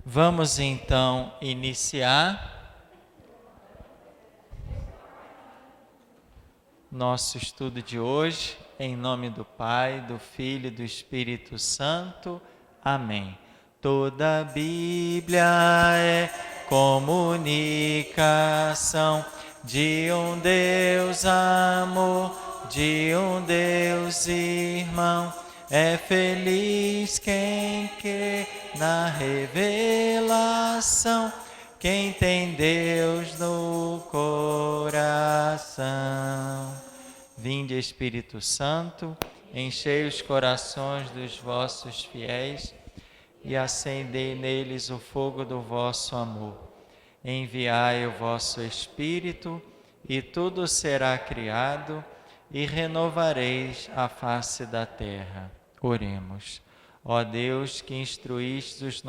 Vamos então iniciar nosso estudo de hoje, em nome do Pai, do Filho e do Espírito Santo. Amém. Toda a Bíblia é comunicação de um Deus amor, de um Deus irmão. É feliz quem crê na revelação, quem tem Deus no coração. Vinde, Espírito Santo, enchei os corações dos vossos fiéis e acendei neles o fogo do vosso amor. Enviai o vosso Espírito e tudo será criado e renovareis a face da terra. Oremos. Ó Deus, que instruíste os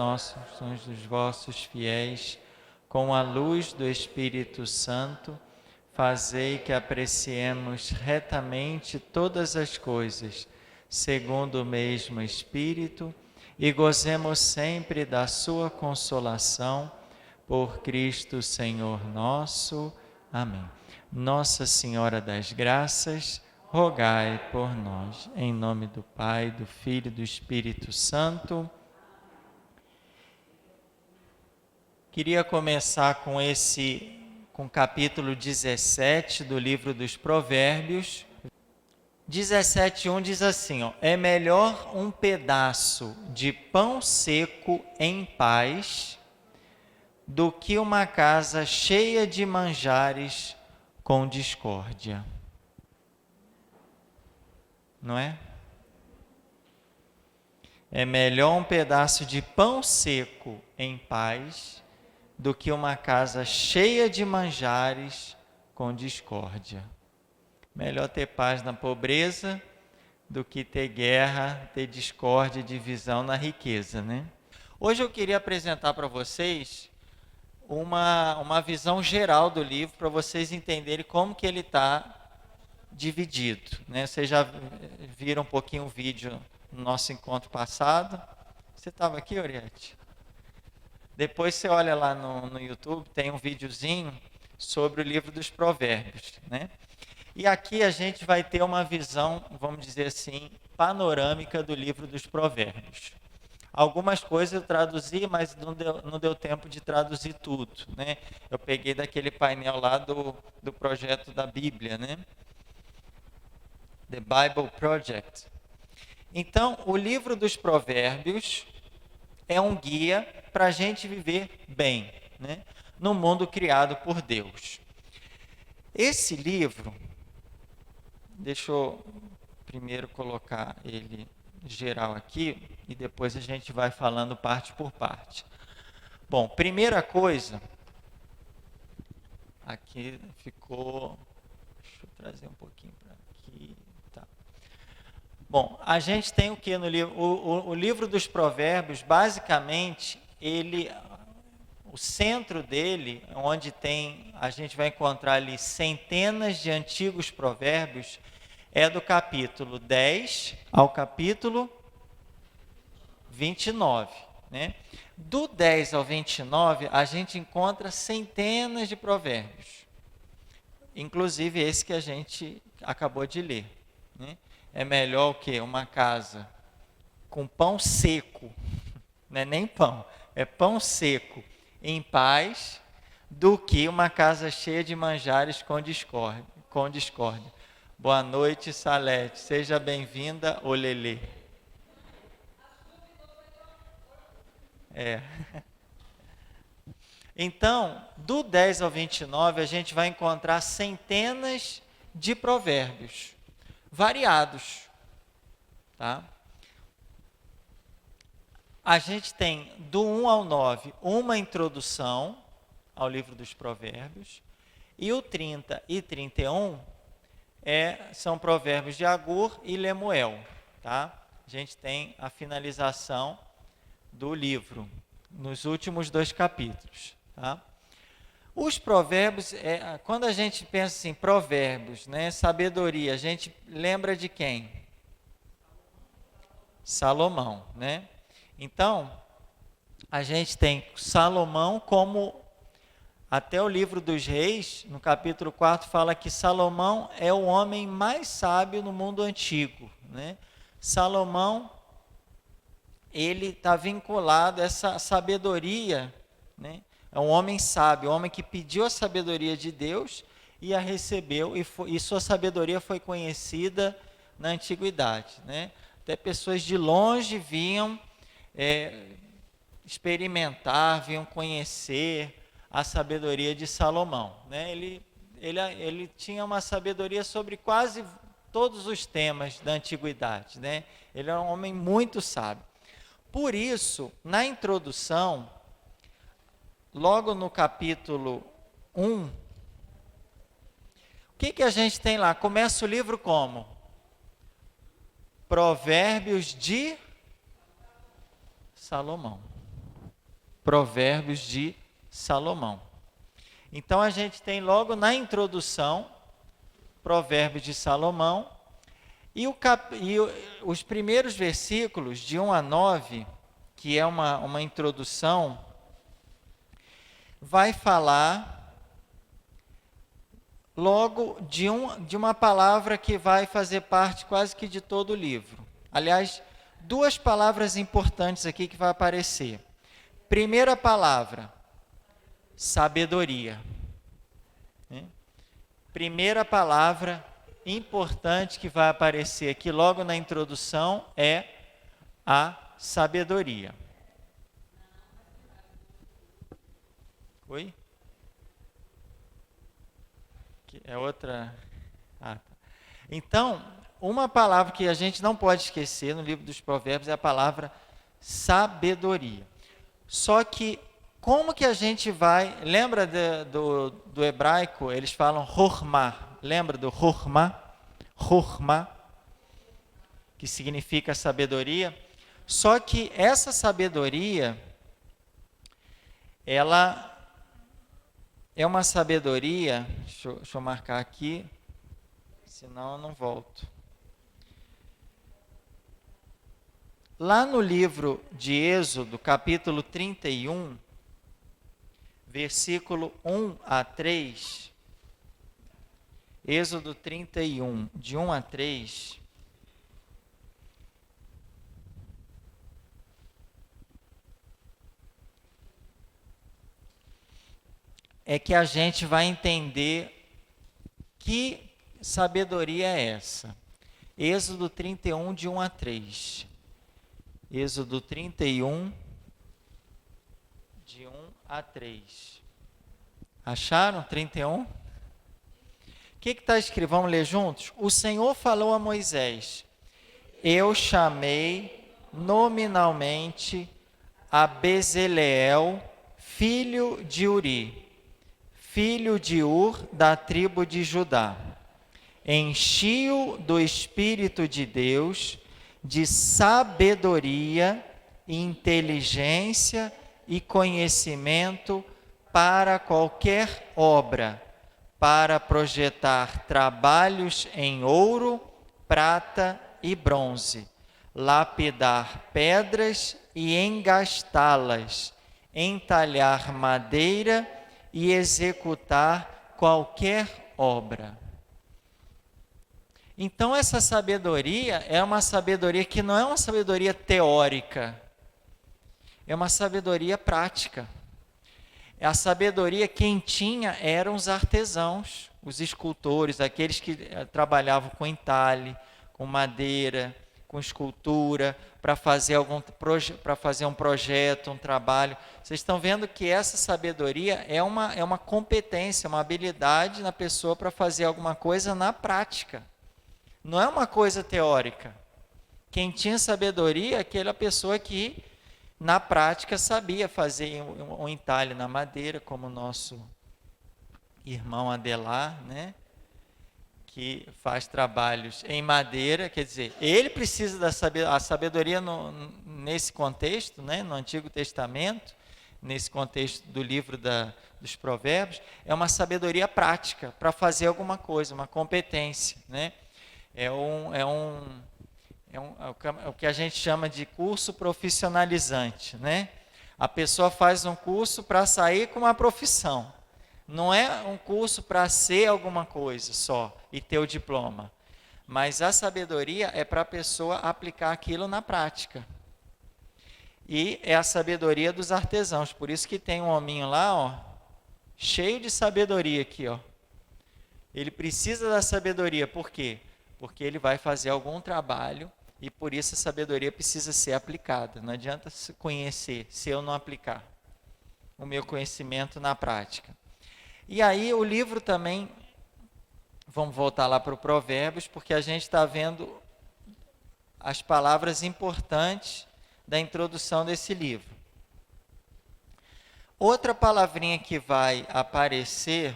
vossos fiéis com a luz do Espírito Santo, fazei que apreciemos retamente todas as coisas, segundo o mesmo Espírito, e gozemos sempre da sua consolação, por Cristo Senhor nosso. Amém. Nossa Senhora das Graças, rogai por nós. Em nome do Pai, do Filho e do Espírito Santo. Queria começar com o capítulo 17 do livro dos Provérbios. 17:1 diz assim, é melhor um pedaço de pão seco em paz do que uma casa cheia de manjares com discórdia. Não é? É melhor um pedaço de pão seco em paz do que uma casa cheia de manjares com discórdia. Melhor ter paz na pobreza do que ter guerra, ter discórdia e divisão na riqueza, né? Hoje eu queria apresentar para vocês uma visão geral do livro, para vocês entenderem como que ele está dividido, né? Vocês já viram um pouquinho o vídeo no nosso encontro passado. Você estava aqui, Oriete? Depois você olha lá no YouTube, tem um videozinho sobre o livro dos Provérbios, né? E aqui a gente vai ter uma visão, vamos dizer assim, panorâmica do livro dos Provérbios. Algumas coisas eu traduzi, mas não deu tempo de traduzir tudo, né? Eu peguei daquele painel lá do projeto da Bíblia, né? The Bible Project. Então, o livro dos Provérbios é um guia para a gente viver bem, né? No mundo criado por Deus. Esse livro, deixa eu primeiro colocar ele geral aqui e depois a gente vai falando parte por parte. Bom, primeira coisa, aqui ficou, deixa eu trazer um pouquinho para aqui, tá. Bom, a gente tem o que no livro? O livro dos Provérbios, basicamente, o centro dele, onde a gente vai encontrar ali centenas de antigos provérbios, é do capítulo 10 ao capítulo 29, né? Do 10 ao 29, a gente encontra centenas de provérbios, inclusive esse que a gente acabou de ler, né? É melhor o quê? Uma casa com pão seco, não é nem pão, é pão seco, em paz, do que uma casa cheia de manjares com discórdia. Boa noite, Salete. Seja bem-vinda, Olelê. Então, do 10 ao 29, a gente vai encontrar centenas de provérbios, variados, tá? A gente tem, do 1 ao 9, uma introdução ao livro dos Provérbios, e o 30 e 31 são provérbios de Agur e Lemuel, tá? A gente tem a finalização do livro, nos últimos 2 capítulos, tá? Os provérbios, quando a gente pensa assim, provérbios, né, sabedoria, a gente lembra de quem? Salomão, né? Então, a gente tem Salomão como, até o livro dos Reis, no capítulo 4, fala que Salomão é o homem mais sábio no mundo antigo, né? Salomão, ele está vinculado a essa sabedoria, né? É um homem sábio, um homem que pediu a sabedoria de Deus e a recebeu, e sua sabedoria foi conhecida na antiguidade, né? Até pessoas de longe vinham experimentar, vinham conhecer a sabedoria de Salomão, né? Ele tinha uma sabedoria sobre quase todos os temas da antiguidade, né? Ele era um homem muito sábio. Por isso, na introdução, logo no capítulo 1, o que a gente tem lá? Começa o livro como? Provérbios de Salomão. Provérbios de Salomão. Então a gente tem logo na introdução, Provérbios de Salomão, e os primeiros versículos, de 1 a 9, que é uma introdução, vai falar logo de uma palavra que vai fazer parte quase que de todo o livro. Aliás, duas palavras importantes aqui que vai aparecer. Primeira palavra, sabedoria. Primeira palavra importante que vai aparecer aqui logo na introdução é a sabedoria. Oi? É outra. Tá. Então, uma palavra que a gente não pode esquecer no livro dos Provérbios é a palavra sabedoria. Só que, como que a gente vai... Lembra do hebraico? Eles falam hormá. Lembra do hormá? Hormá, que significa sabedoria. Só que essa sabedoria, ela é uma sabedoria... Deixa eu marcar aqui, senão eu não volto. Lá no livro de Êxodo, capítulo 31, versículo 1 a 3, Êxodo 31, de 1 a 3, é que a gente vai entender que sabedoria é essa. Êxodo 31, de 1 a 3. Êxodo 31, de 1 a 3. Acharam 31? O que está escrito? Vamos ler juntos? O Senhor falou a Moisés: eu chamei nominalmente a Bezaleel, filho de Uri, filho de Ur, da tribo de Judá. Enchi-o do Espírito de Deus, de sabedoria, inteligência e conhecimento para qualquer obra, para projetar trabalhos em ouro, prata e bronze, lapidar pedras e engastá-las, entalhar madeira e executar qualquer obra. Então essa sabedoria é uma sabedoria que não é uma sabedoria teórica, é uma sabedoria prática. A sabedoria quem tinha eram os artesãos, os escultores, aqueles que trabalhavam com entalhe, com madeira, com escultura, para fazer um projeto, um trabalho. Vocês estão vendo que essa sabedoria é uma competência, uma habilidade na pessoa para fazer alguma coisa na prática. Não é uma coisa teórica. Quem tinha sabedoria é aquela pessoa que, na prática, sabia fazer um entalhe na madeira, como o nosso irmão Adelar, né? Que faz trabalhos em madeira. Quer dizer, ele precisa da sabedoria nesse contexto, né? No Antigo Testamento, nesse contexto do livro dos Provérbios, é uma sabedoria prática para fazer alguma coisa, uma competência, né? É o que a gente chama de curso profissionalizante, né? A pessoa faz um curso para sair com uma profissão. Não é um curso para ser alguma coisa só e ter o diploma. Mas a sabedoria é para a pessoa aplicar aquilo na prática. E é a sabedoria dos artesãos. Por isso que tem um hominho lá, ó, cheio de sabedoria aqui, ó. Ele precisa da sabedoria. Por quê? Porque ele vai fazer algum trabalho e por isso a sabedoria precisa ser aplicada. Não adianta se conhecer se eu não aplicar o meu conhecimento na prática. E aí o livro também, vamos voltar lá para o Provérbios, porque a gente está vendo as palavras importantes da introdução desse livro. Outra palavrinha que vai aparecer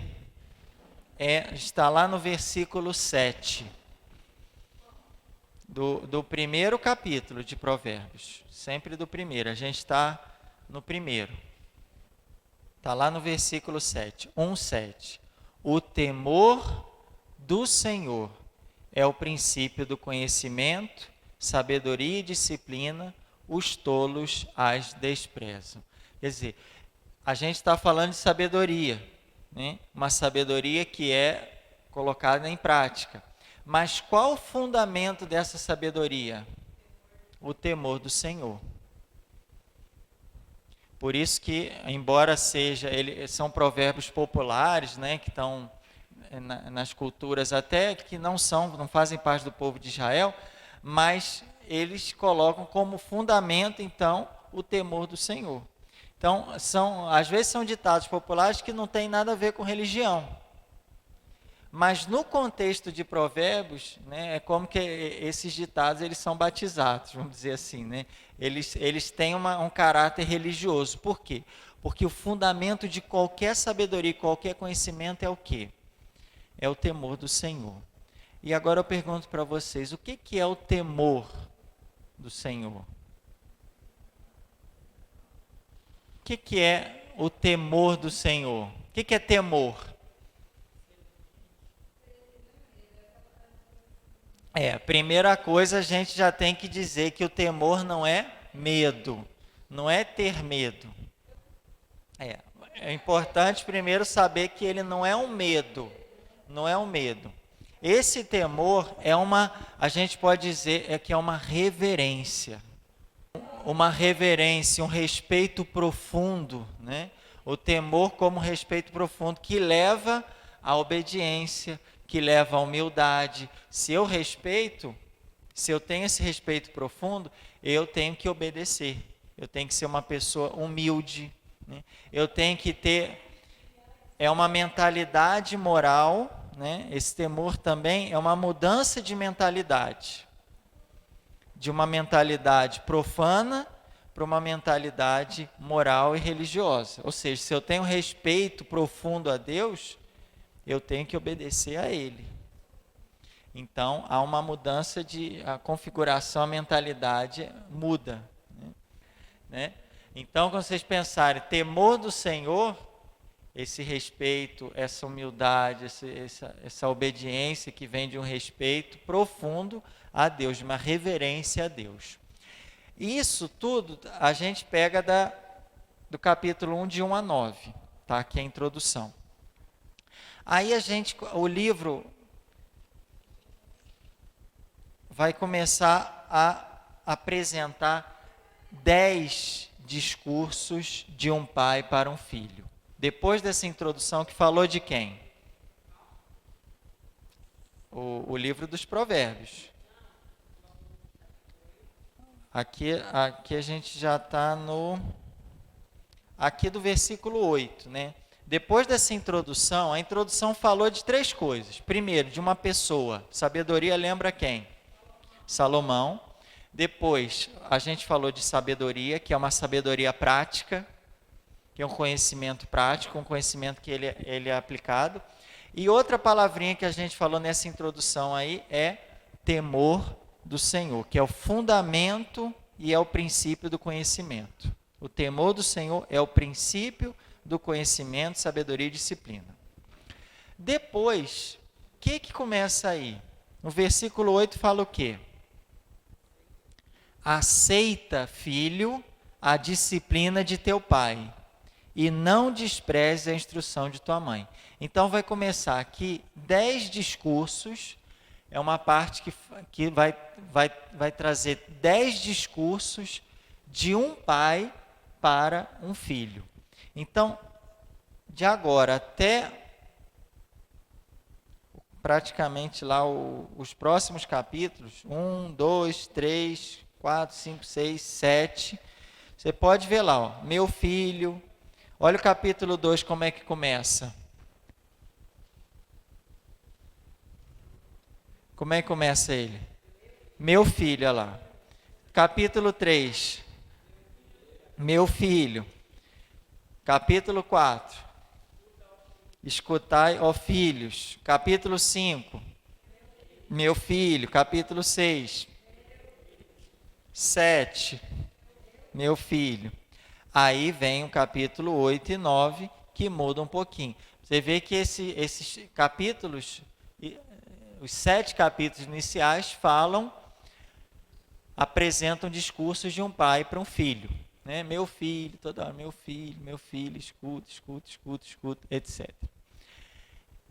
está lá no versículo 7 do primeiro capítulo de Provérbios. Sempre do primeiro, a gente está no primeiro. Está lá no versículo 7, 1:7. O temor do Senhor é o princípio do conhecimento, sabedoria e disciplina, os tolos as desprezam. Quer dizer, a gente está falando de sabedoria, né? Uma sabedoria que é colocada em prática. Mas qual o fundamento dessa sabedoria? O temor do Senhor. Por isso que, embora são provérbios populares, né, que estão nas culturas até que não fazem parte do povo de Israel, mas eles colocam como fundamento, então, o temor do Senhor. Então, às vezes são ditados populares que não têm nada a ver com religião. Mas no contexto de Provérbios, né, é como que esses ditados eles são batizados, vamos dizer assim, né? Eles têm um caráter religioso. Por quê? Porque o fundamento de qualquer sabedoria, qualquer conhecimento é o quê? É o temor do Senhor. E agora eu pergunto para vocês, o que é o temor do Senhor? O que é o temor do Senhor? O que é temor? Primeira coisa a gente já tem que dizer que o temor não é medo, não é ter medo. É importante primeiro saber que ele não é um medo, não é um medo. Esse temor a gente pode dizer que é uma reverência. Uma reverência, um respeito profundo, né? O temor como respeito profundo que leva à obediência, que leva à humildade. Se eu tenho esse respeito profundo, eu tenho que obedecer. Eu tenho que ser uma pessoa humilde, né? Eu tenho que ter uma mentalidade moral, né? Esse temor também é uma mudança de mentalidade. De uma mentalidade profana para uma mentalidade moral e religiosa. Ou seja, se eu tenho respeito profundo a Deus, eu tenho que obedecer a Ele. Então, há uma mudança a configuração, a mentalidade muda. Né? Então, quando vocês pensarem, temor do Senhor, esse respeito, essa humildade, essa obediência que vem de um respeito profundo a Deus, de uma reverência a Deus. Isso tudo a gente pega do capítulo 1, de 1 a 9, tá? Aqui é a introdução. Aí o livro vai começar a apresentar 10 discursos de um pai para um filho. Depois dessa introdução, que falou de quem? O livro dos Provérbios. Aqui a gente já está aqui do versículo 8, né? Depois dessa introdução, a introdução falou de 3 coisas. Primeiro, de uma pessoa. Sabedoria lembra quem? Salomão. Depois, a gente falou de sabedoria, que é uma sabedoria prática, que é um conhecimento prático, um conhecimento que ele é aplicado. E outra palavrinha que a gente falou nessa introdução aí é temor do Senhor, que é o fundamento e é o princípio do conhecimento. O temor do Senhor é o princípio do conhecimento, sabedoria e disciplina. Depois, o que começa aí? No versículo 8 fala o quê? Aceita, filho, a disciplina de teu pai, e não despreze a instrução de tua mãe. Então vai começar aqui 10 discursos, é uma parte que vai trazer 10 discursos de um pai para um filho. Então, de agora até praticamente lá os próximos capítulos, 1, 2, 3, 4, 5, 6, 7, você pode ver lá, ó, meu filho. Olha o capítulo 2 como é que começa. Como é que começa ele? Meu filho, olha lá. Capítulo 3, meu filho. Capítulo 4, escutai, ó filhos. Capítulo 5, meu filho. Capítulo 6, 7, meu filho. Aí vem o capítulo 8 e 9, que muda um pouquinho. Você vê que esses capítulos, os 7 capítulos iniciais apresentam discursos de um pai para um filho. Né? Meu filho, toda hora, meu filho, escuta, etc.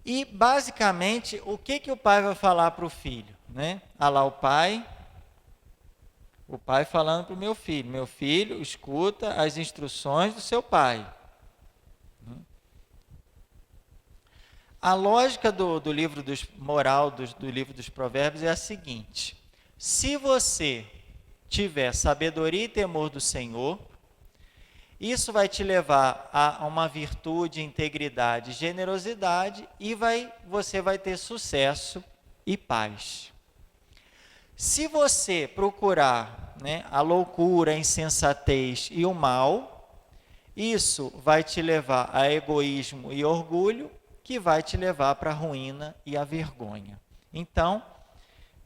E, basicamente, o que o pai vai falar para o filho? Né? Lá o pai falando para o meu filho, escuta as instruções do seu pai. A lógica do livro moral do livro dos Provérbios é a seguinte: se você tiver sabedoria e temor do Senhor, isso vai te levar a uma virtude, integridade, generosidade e você vai ter sucesso e paz. Se você procurar, né, a loucura, a insensatez e o mal, isso vai te levar a egoísmo e orgulho, que vai te levar para a ruína e a vergonha. Então,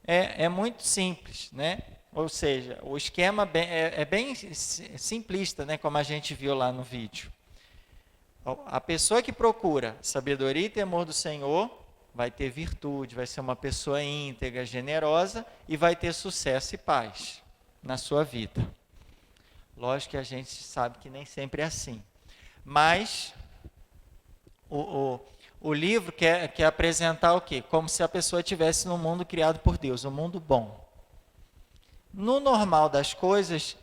é muito simples, né? Ou seja, o esquema é bem simplista, né? Como a gente viu lá no vídeo. A pessoa que procura sabedoria e temor do Senhor vai ter virtude, vai ser uma pessoa íntegra, generosa e vai ter sucesso e paz na sua vida. Lógico que a gente sabe que nem sempre é assim. Mas o livro quer apresentar o quê? Como se a pessoa estivesse num mundo criado por Deus, um mundo bom. No normal das coisas,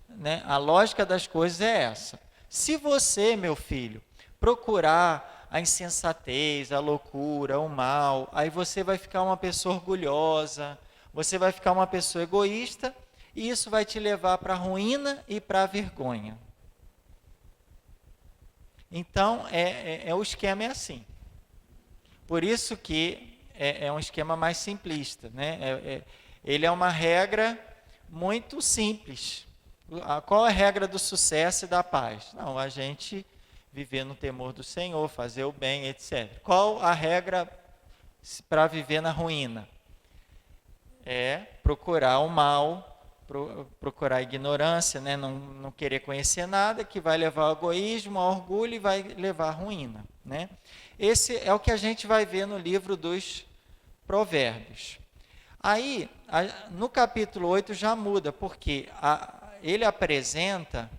né, a lógica das coisas é essa. Se você, meu filho, procurar a insensatez, a loucura, o mal, aí você vai ficar uma pessoa orgulhosa, você vai ficar uma pessoa egoísta, e isso vai te levar para a ruína e para a vergonha. Então, o esquema é assim. Por isso que é um esquema mais simplista, né? Ele é uma regra muito simples. Qual é a regra do sucesso e da paz? Não, a gente viver no temor do Senhor, fazer o bem, etc. Qual a regra para viver na ruína? É procurar o mal, procurar a ignorância, né? Não querer conhecer nada, que vai levar ao egoísmo, ao orgulho e vai levar à ruína. Né? Esse é o que a gente vai ver no livro dos Provérbios. Aí, no capítulo 8 já muda, porque ele apresenta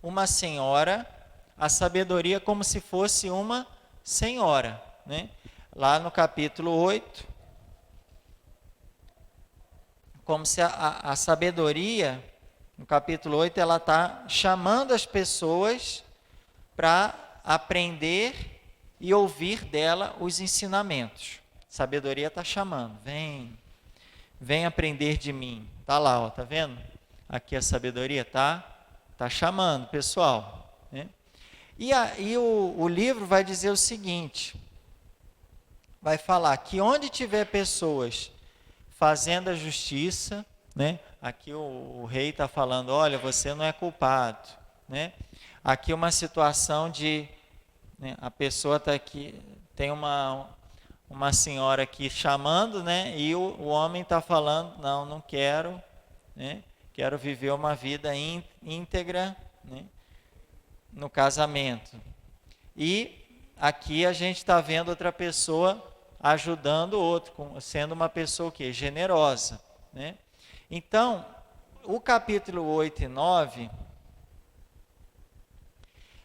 uma senhora, a sabedoria como se fosse uma senhora. Né? Lá no capítulo 8, como se a sabedoria, no capítulo 8, ela está chamando as pessoas para aprender e ouvir dela os ensinamentos. Sabedoria está chamando, vem aprender de mim. Está lá, ó, tá vendo? Aqui a sabedoria tá chamando, pessoal. Né? E o livro vai dizer o seguinte, vai falar que onde tiver pessoas fazendo a justiça, né? Aqui o rei está falando, olha, você não é culpado. Né? Aqui uma situação de, né, a pessoa está aqui, tem uma senhora aqui chamando, né, e o homem está falando, não quero, né, quero viver uma vida íntegra, né, no casamento. E aqui a gente está vendo outra pessoa ajudando o outro, sendo uma pessoa o quê? Generosa. Né? Então, o capítulo 8 e 9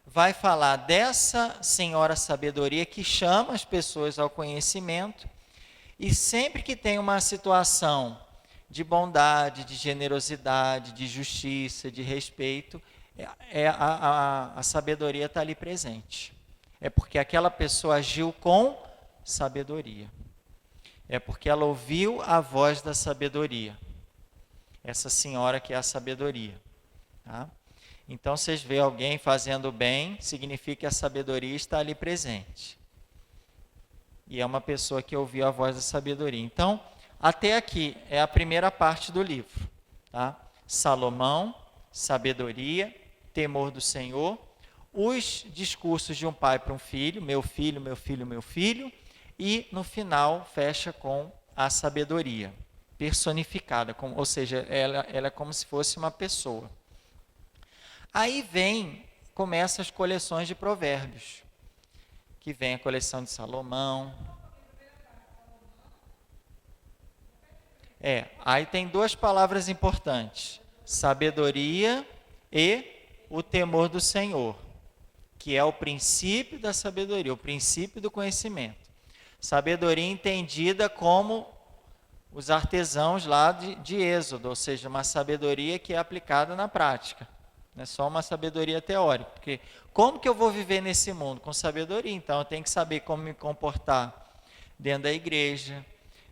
vai falar dessa senhora sabedoria que chama as pessoas ao conhecimento, e sempre que tem uma situação de bondade, de generosidade, de justiça, de respeito, a sabedoria está ali presente. É porque aquela pessoa agiu com sabedoria. É porque ela ouviu a voz da sabedoria. Essa senhora que é a sabedoria. Tá? Então, vocês veem alguém fazendo bem, significa que a sabedoria está ali presente. E é uma pessoa que ouviu a voz da sabedoria. Então, até aqui é a primeira parte do livro. Tá? Salomão, sabedoria, temor do Senhor, os discursos de um pai para um filho, meu filho, meu filho, meu filho, e no final fecha com a sabedoria personificada, ou seja, ela é como se fosse uma pessoa. Aí começa as coleções de provérbios, que vem a coleção de Salomão. Aí tem duas palavras importantes, sabedoria e o temor do Senhor, que é o princípio da sabedoria, o princípio do conhecimento. Sabedoria entendida como os artesãos lá de Êxodo, ou seja, uma sabedoria que é aplicada na prática. Não é só uma sabedoria teórica, porque como que eu vou viver nesse mundo? Com sabedoria, então eu tenho que saber como me comportar dentro da igreja,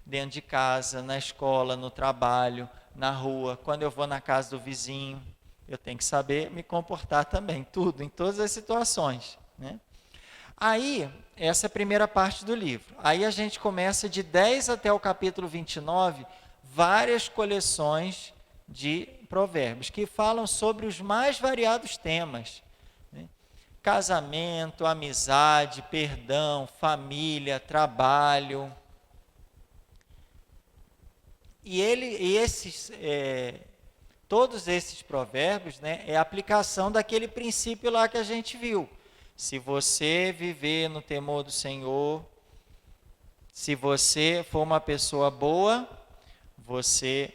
dentro de casa, na escola, no trabalho, na rua, quando eu vou na casa do vizinho, eu tenho que saber me comportar também, tudo, em todas as situações, né? Aí, essa é a primeira parte do livro. Aí a gente começa de 10 até o capítulo 29, várias coleções de provérbios, que falam sobre os mais variados temas, né? Casamento, amizade, perdão, família, trabalho. Todos esses provérbios, né, é a aplicação daquele princípio lá que a gente viu. Se você viver no temor do Senhor, se você for uma pessoa boa, você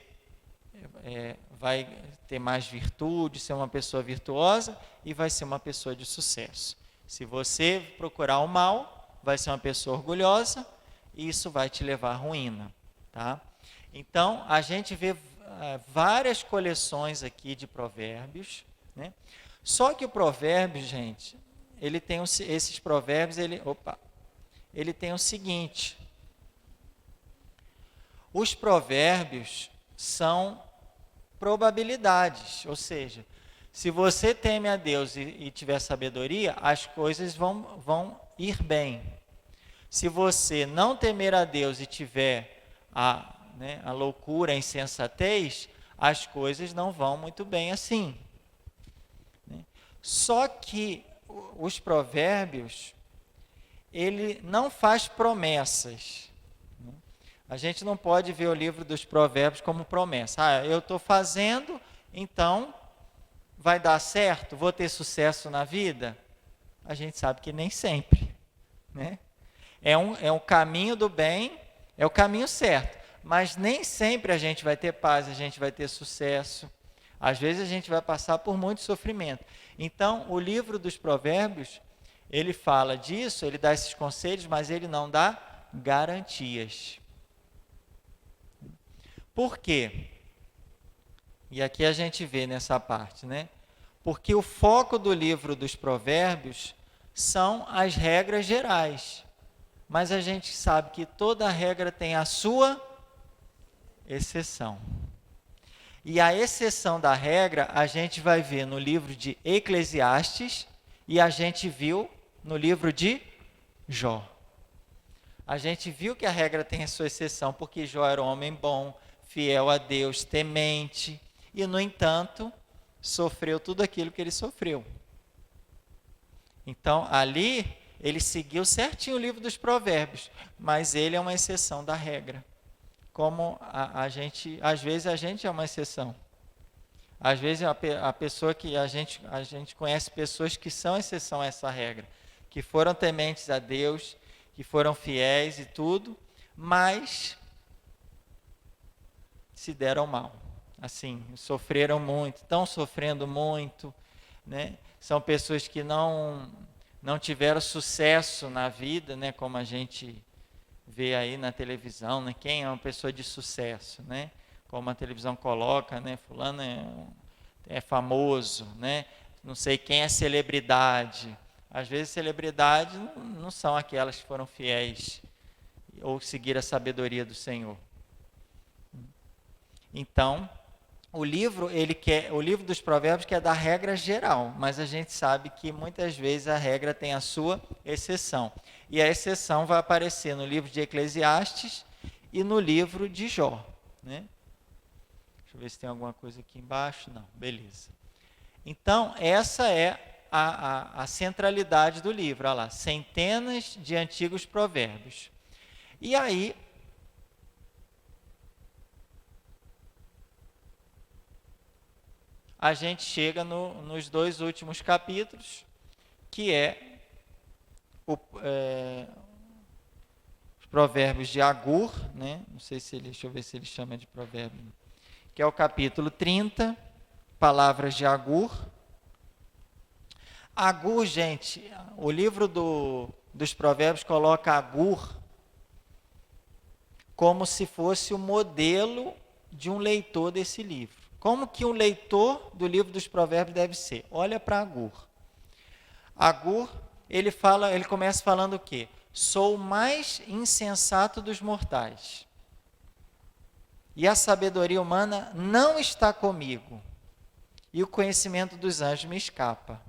vai ter mais virtude, ser uma pessoa virtuosa e vai ser uma pessoa de sucesso. Se você procurar o mal, vai ser uma pessoa orgulhosa e isso vai te levar à ruína. Tá? Então, a gente vê várias coleções aqui de provérbios, né? Só que o provérbio, gente, ele tem esses provérbios, ele tem o seguinte: os provérbios são probabilidades, ou seja, se você teme a Deus e tiver sabedoria, as coisas vão ir bem. Se você não temer a Deus e tiver a loucura, a insensatez, as coisas não vão muito bem assim. Só que os provérbios, ele não faz promessas. A gente não pode ver o livro dos provérbios como promessa. Eu estou fazendo, então vai dar certo? Vou ter sucesso na vida? A gente sabe que nem sempre, né? É um caminho do bem, é o caminho certo. Mas nem sempre a gente vai ter paz, a gente vai ter sucesso. Às vezes a gente vai passar por muito sofrimento. Então, o livro dos provérbios, ele fala disso, ele dá esses conselhos, mas ele não dá garantias. Por quê? E aqui a gente vê nessa parte, né? Porque o foco do livro dos provérbios são as regras gerais. Mas a gente sabe que toda regra tem a sua exceção. E a exceção da regra a gente vai ver no livro de Eclesiastes e a gente viu no livro de Jó. A gente viu que a regra tem a sua exceção porque Jó era um homem bom, fiel a Deus, temente e, no entanto, sofreu tudo aquilo que ele sofreu. Então, ali, ele seguiu certinho o livro dos provérbios, mas ele é uma exceção da regra. Como às vezes a gente é uma exceção. Às vezes a pessoa que a gente conhece pessoas que são exceção a essa regra, que foram tementes a Deus, que foram fiéis e tudo, mas se deram mal. assim, sofreram muito, estão sofrendo muito, né? São pessoas que não tiveram sucesso na vida, né? Como a gente vê aí na televisão, né? Quem é uma pessoa de sucesso, né? Como a televisão coloca, né? Fulano é famoso, né? Não sei quem é celebridade. Às vezes celebridades não são aquelas que foram fiéis ou seguir a sabedoria do Senhor. Então, o livro dos Provérbios quer dar regra geral, mas a gente sabe que muitas vezes a regra tem a sua exceção. E a exceção vai aparecer no livro de Eclesiastes e no livro de Jó, né? Deixa eu ver se tem alguma coisa aqui embaixo. Não, beleza. Então, essa é a centralidade do livro. Olha lá, centenas de antigos provérbios. E aí, a gente chega nos 2 últimos capítulos, que os provérbios de Agur, né? Não sei se deixa eu ver se ele chama de provérbio, que é o capítulo 30, palavras de Agur. Agur, gente, o livro dos provérbios coloca Agur como se fosse o modelo de um leitor desse livro. Como que um leitor do livro dos provérbios deve ser? Olha para Agur. Agur, ele começa falando o quê? Sou o mais insensato dos mortais. E a sabedoria humana não está comigo. E o conhecimento dos anjos me escapa.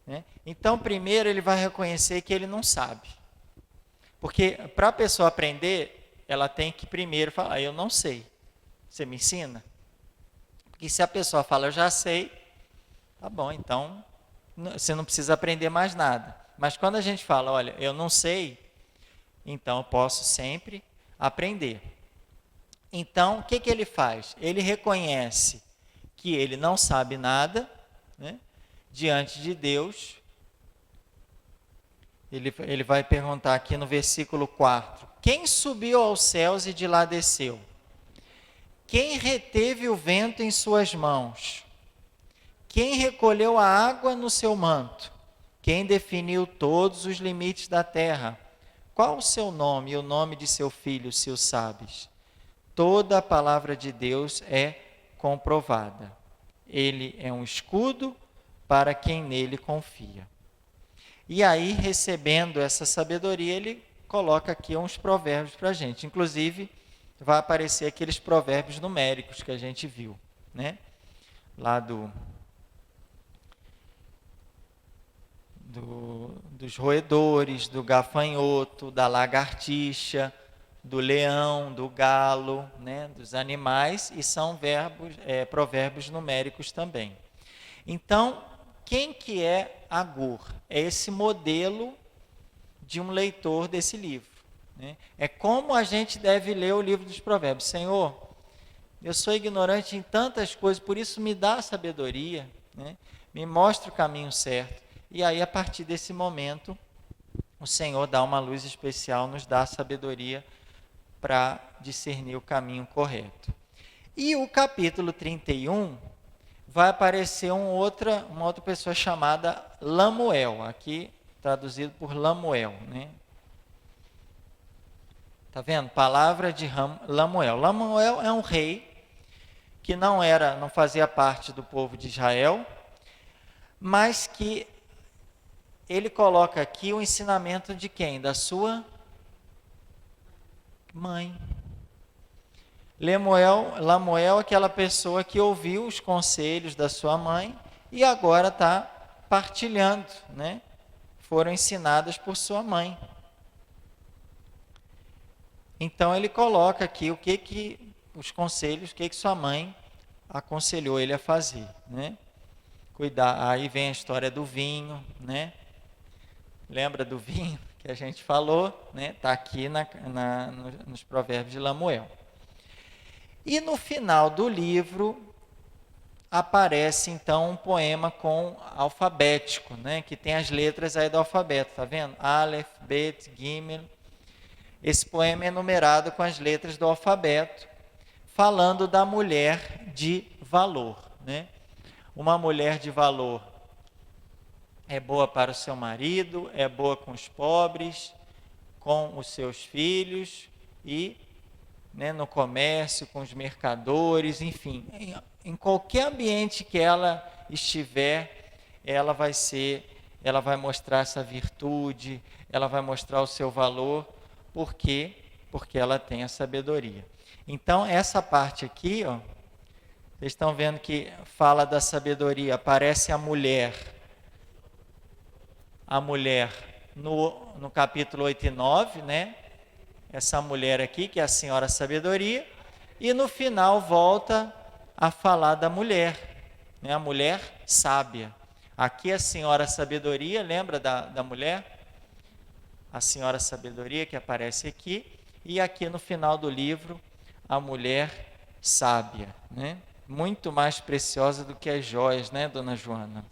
Né? Então, primeiro ele vai reconhecer que ele não sabe. Porque para a pessoa aprender, ela tem que primeiro falar, eu não sei. Você me ensina? Porque se a pessoa fala, eu já sei, tá bom, então você não precisa aprender mais nada. Mas quando a gente fala, olha, eu não sei, então eu posso sempre aprender. Então, o que ele faz? Ele reconhece que ele não sabe nada, né? Diante de Deus. Ele vai perguntar aqui no versículo 4, quem subiu aos céus e de lá desceu? Quem reteve o vento em suas mãos? Quem recolheu a água no seu manto? Quem definiu todos os limites da terra? Qual o seu nome e o nome de seu filho, se o sabes? Toda a palavra de Deus é comprovada. Ele é um escudo para quem nele confia. E aí, recebendo essa sabedoria, ele coloca aqui uns provérbios para a gente. Inclusive, vai aparecer aqueles provérbios numéricos que a gente viu, né? Lá dos roedores, do gafanhoto, da lagartixa, do leão, do galo, né? Dos animais, e são provérbios numéricos também. Então, quem que é Agur? É esse modelo de um leitor desse livro. Né? É como a gente deve ler o livro dos provérbios. Senhor, eu sou ignorante em tantas coisas, por isso me dá sabedoria, né? Me mostra o caminho certo. E aí, a partir desse momento, o Senhor dá uma luz especial, nos dá sabedoria para discernir o caminho correto. E o capítulo 31 vai aparecer uma outra pessoa chamada Lamuel, aqui traduzido por Lamuel, né? Tá vendo? Palavra de Lamuel. Lamuel é um rei que não fazia parte do povo de Israel, mas que ele coloca aqui o ensinamento de quem? Da sua mãe. Lamuel é aquela pessoa que ouviu os conselhos da sua mãe e agora está partilhando, né? Foram ensinadas por sua mãe. Então ele coloca aqui os conselhos, o que sua mãe aconselhou ele a fazer, né? Cuidar. Aí vem a história do vinho, né? Lembra do vinho que a gente falou, né? Está aqui nos provérbios de Lamuel. E no final do livro aparece então um poema alfabético, né? Que tem as letras aí do alfabeto, tá vendo? Aleph, Bet, Gimel. Esse poema é numerado com as letras do alfabeto, falando da mulher de valor, né? Uma mulher de valor é boa para o seu marido, é boa com os pobres, com os seus filhos e, né, no comércio, com os mercadores, enfim, em qualquer ambiente que ela estiver, ela vai mostrar essa virtude, ela vai mostrar o seu valor, por quê? Porque ela tem a sabedoria. Então, essa parte aqui, ó, vocês estão vendo que fala da sabedoria, aparece a mulher no capítulo 8 e 9, né? Essa mulher aqui, que é a Senhora Sabedoria, e no final volta a falar da mulher, né? A mulher sábia. Aqui a Senhora Sabedoria, lembra da mulher? A Senhora Sabedoria que aparece aqui, e aqui no final do livro, a mulher sábia, né? Muito mais preciosa do que as joias, né, Dona Joana?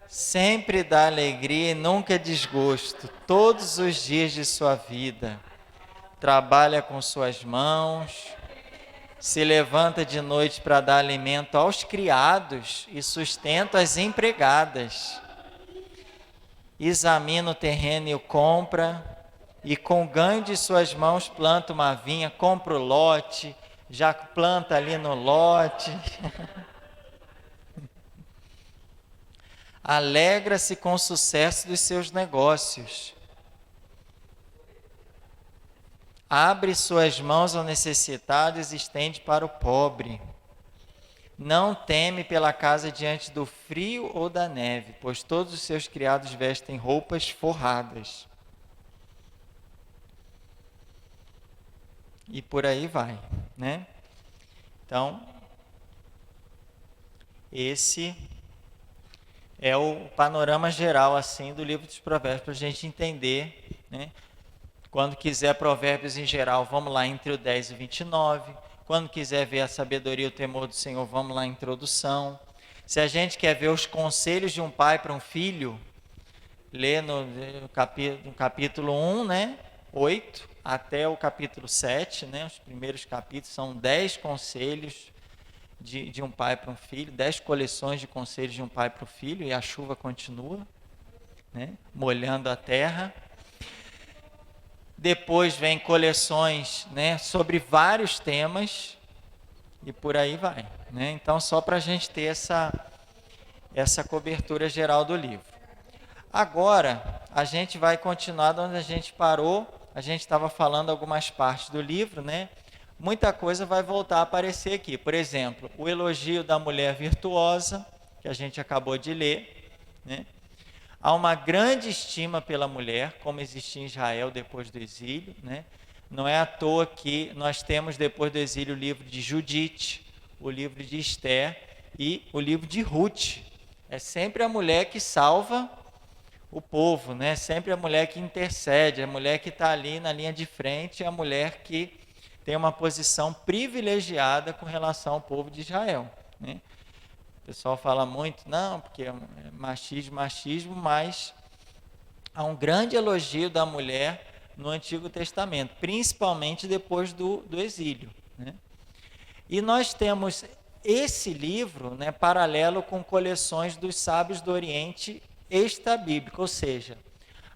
Sempre dá alegria e nunca desgosto, todos os dias de sua vida. Trabalha com suas mãos, se levanta de noite para dar alimento aos criados e sustenta as empregadas. Examina o terreno e o compra, e com o ganho de suas mãos planta uma vinha, compra o lote, já planta ali no lote. Alegra-se com o sucesso dos seus negócios. Abre suas mãos ao necessitado e estende para o pobre. Não teme pela casa diante do frio ou da neve, pois todos os seus criados vestem roupas forradas. E por aí vai, né? Então, esse é o panorama geral assim do livro dos Provérbios, para a gente entender, né? Quando quiser provérbios em geral, vamos lá entre o 10 e o 29. Quando quiser ver a sabedoria e o temor do Senhor, vamos lá, introdução. Se a gente quer ver os conselhos de um pai para um filho, lê no capítulo 1, né, 8, até o capítulo 7, né, os primeiros capítulos, são 10 conselhos de um pai para um filho, 10 coleções de conselhos de um pai para o filho, e a chuva continua, né, molhando a terra. Depois vem coleções, né, sobre vários temas e por aí vai, né? Então, só para a gente ter essa cobertura geral do livro. Agora, a gente vai continuar de onde a gente parou. A gente estava falando algumas partes do livro, né? Muita coisa vai voltar a aparecer aqui. Por exemplo, o elogio da mulher virtuosa, que a gente acabou de ler, né? Há uma grande estima pela mulher, como existia em Israel depois do exílio, né? Não é à toa que nós temos depois do exílio o livro de Judite, o livro de Esther e o livro de Ruth. É sempre a mulher que salva o povo, né? Sempre a mulher que intercede, a mulher que está ali na linha de frente, a mulher que tem uma posição privilegiada com relação ao povo de Israel, né? O pessoal fala muito, não, porque é machismo, mas há um grande elogio da mulher no Antigo Testamento, principalmente depois do exílio, né? E nós temos esse livro, né, paralelo com coleções dos sábios do Oriente extrabíblico, ou seja,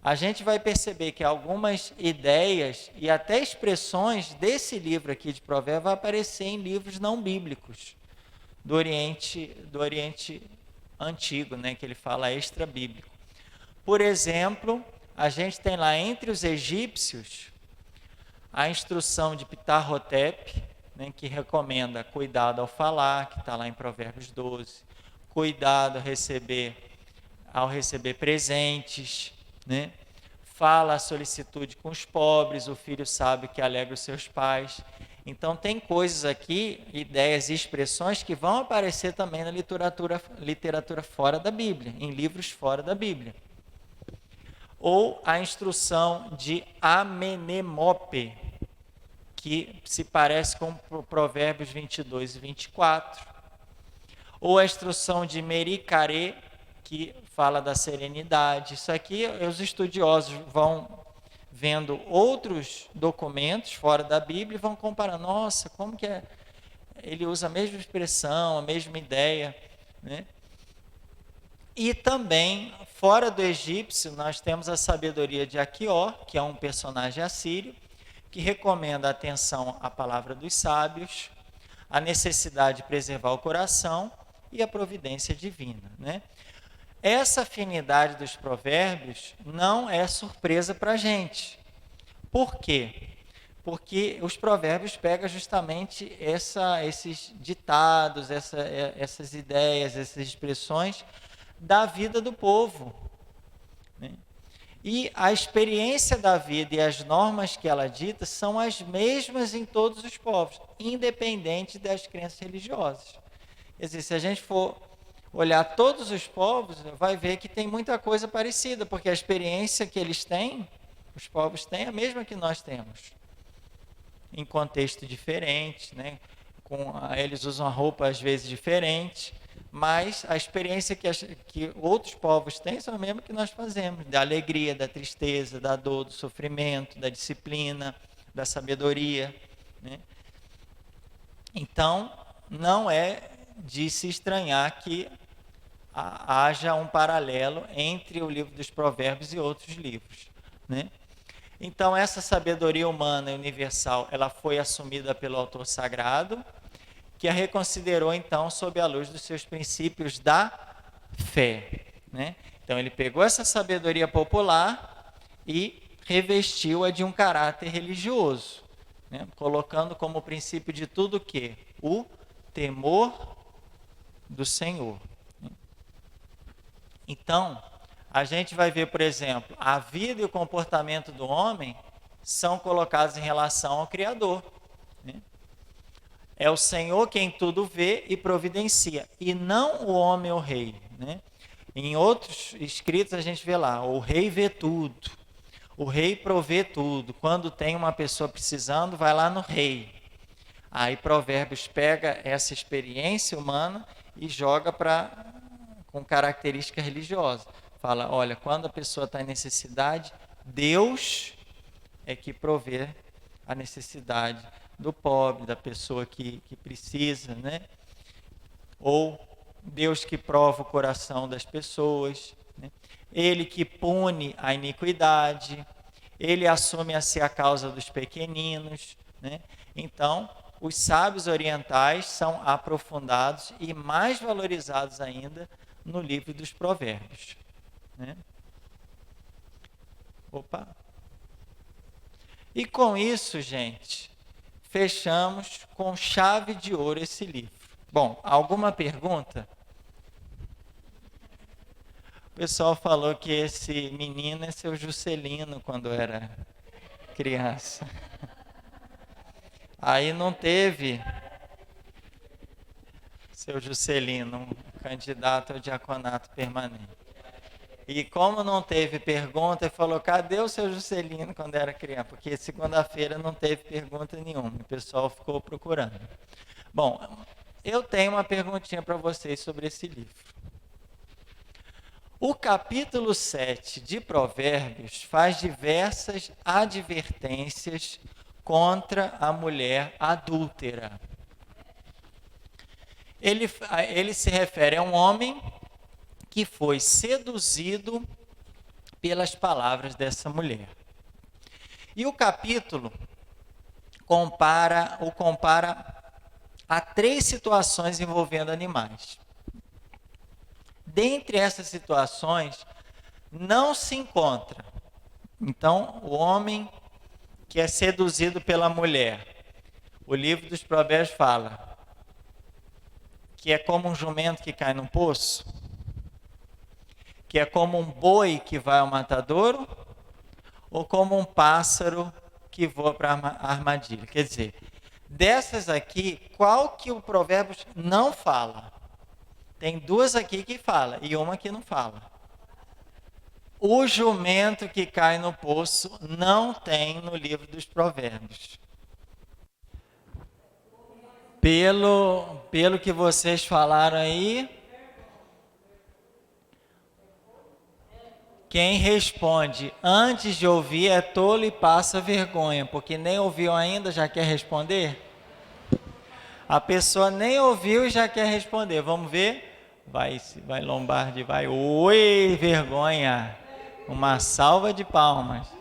a gente vai perceber que algumas ideias e até expressões desse livro aqui de Provérbios vão aparecer em livros não bíblicos do Oriente Antigo, né, que ele fala extra-bíblico. Por exemplo, a gente tem lá entre os egípcios a instrução de Ptah-hotep, né, que recomenda cuidado ao falar, que está lá em Provérbios 12, cuidado ao receber presentes, né? Fala a solicitude com os pobres, o filho sábio que alegra os seus pais. Então, tem coisas aqui, ideias e expressões que vão aparecer também na literatura fora da Bíblia, em livros fora da Bíblia. Ou a instrução de Amenemope, que se parece com Provérbios 22 e 24. Ou a instrução de Mericare, que fala da serenidade. Isso aqui, os estudiosos vão vendo outros documentos fora da Bíblia e vão comparar, nossa, como que é ele usa a mesma expressão, a mesma ideia, né? E também, fora do egípcio, nós temos a sabedoria de Aquior, que é um personagem assírio, que recomenda a atenção à palavra dos sábios, a necessidade de preservar o coração e a providência divina, né? Essa afinidade dos provérbios não é surpresa para a gente. Por quê? Porque os provérbios pegam justamente esses ditados, essas ideias, essas expressões da vida do povo, né? E a experiência da vida e as normas que ela dita são as mesmas em todos os povos, independente das crenças religiosas. Quer dizer, se a gente for olhar todos os povos, vai ver que tem muita coisa parecida, porque a experiência que eles têm, os povos têm, é a mesma que nós temos, em contexto diferente, né? Eles usam a roupa às vezes diferente, mas a experiência que outros povos têm são a mesma que nós fazemos, da alegria, da tristeza, da dor, do sofrimento, da disciplina, da sabedoria, né? Então, não é de se estranhar que haja um paralelo entre o livro dos Provérbios e outros livros, né? Então, essa sabedoria humana e universal, ela foi assumida pelo autor sagrado, que a reconsiderou, então, sob a luz dos seus princípios da fé, né? Então, ele pegou essa sabedoria popular e revestiu-a de um caráter religioso, né? Colocando como princípio de tudo o quê? O temor do Senhor. Então, a gente vai ver, por exemplo, a vida e o comportamento do homem são colocados em relação ao Criador, né? É o Senhor quem tudo vê e providencia, e não o homem ou o rei, né? Em outros escritos a gente vê lá, o rei vê tudo, o rei provê tudo. Quando tem uma pessoa precisando, vai lá no rei. Aí Provérbios pega essa experiência humana e joga com característica religiosa. Fala, olha, quando a pessoa está em necessidade, Deus é que provê a necessidade do pobre, da pessoa que precisa, né? Ou Deus que prova o coração das pessoas, né? Ele que pune a iniquidade, ele assume a si a causa dos pequeninos, né? Então, os sábios orientais são aprofundados e mais valorizados ainda no livro dos Provérbios, né? Opa! E com isso, gente, fechamos com chave de ouro esse livro. Bom, alguma pergunta? O pessoal falou que esse menino é seu Juscelino quando era criança. Aí não teve seu Juscelino, candidato ao diaconato permanente. E como não teve pergunta, ele falou, cadê o seu Juscelino quando era criança? Porque segunda-feira não teve pergunta nenhuma, o pessoal ficou procurando. Bom, eu tenho uma perguntinha para vocês sobre esse livro. O capítulo 7 de Provérbios faz diversas advertências contra a mulher adúltera. Ele se refere a um homem que foi seduzido pelas palavras dessa mulher. E o capítulo compara a 3 situações envolvendo animais. Dentre essas situações, não se encontra, então, o homem que é seduzido pela mulher. O livro dos Provérbios fala que é como um jumento que cai num poço, que é como um boi que vai ao matadouro, ou como um pássaro que voa para a armadilha. Quer dizer, dessas aqui, qual que o Provérbios não fala? Tem 2 aqui que fala e uma que não fala. O jumento que cai no poço não tem no livro dos Provérbios. Pelo que vocês falaram aí, quem responde antes de ouvir é tolo e passa vergonha, porque nem ouviu ainda, já quer responder? A pessoa nem ouviu e já quer responder. Vamos ver? Vai Lombardi, vai. Oi, vergonha. Uma salva de palmas.